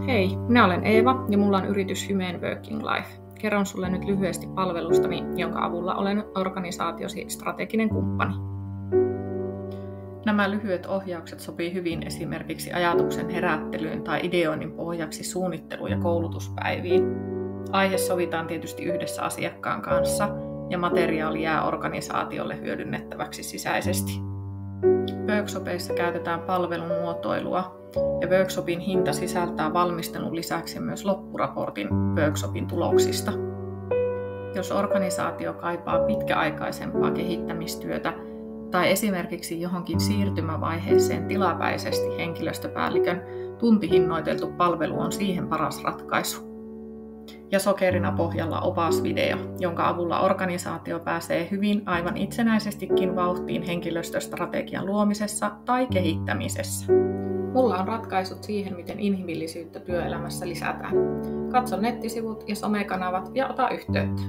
Hei, minä olen Eeva ja mulla on yritys Hymen Working Life. Kerron sulle nyt lyhyesti palvelustani, jonka avulla olen organisaatiosi strateginen kumppani. Nämä lyhyet ohjaukset sopii hyvin esimerkiksi ajatuksen herättelyyn tai ideoinnin pohjaksi suunnittelu- ja koulutuspäiviin. Aihe sovitaan tietysti yhdessä asiakkaan kanssa ja materiaali jää organisaatiolle hyödynnettäväksi sisäisesti. Workshopeissa käytetään palvelun muotoilua ja workshopin hinta sisältää valmistelun lisäksi myös loppuraportin workshopin tuloksista. Jos organisaatio kaipaa pitkäaikaisempaa kehittämistyötä tai esimerkiksi johonkin siirtymävaiheeseen tilapäisesti henkilöstöpäällikön tuntihinnoiteltu palvelu on siihen paras ratkaisu. Ja sokerina pohjalla opasvideo, jonka avulla organisaatio pääsee hyvin aivan itsenäisestikin vauhtiin henkilöstöstrategian luomisessa tai kehittämisessä. Mulla on ratkaisut siihen, miten inhimillisyyttä työelämässä lisätään. Katso nettisivut ja somekanavat ja ota yhteyttä.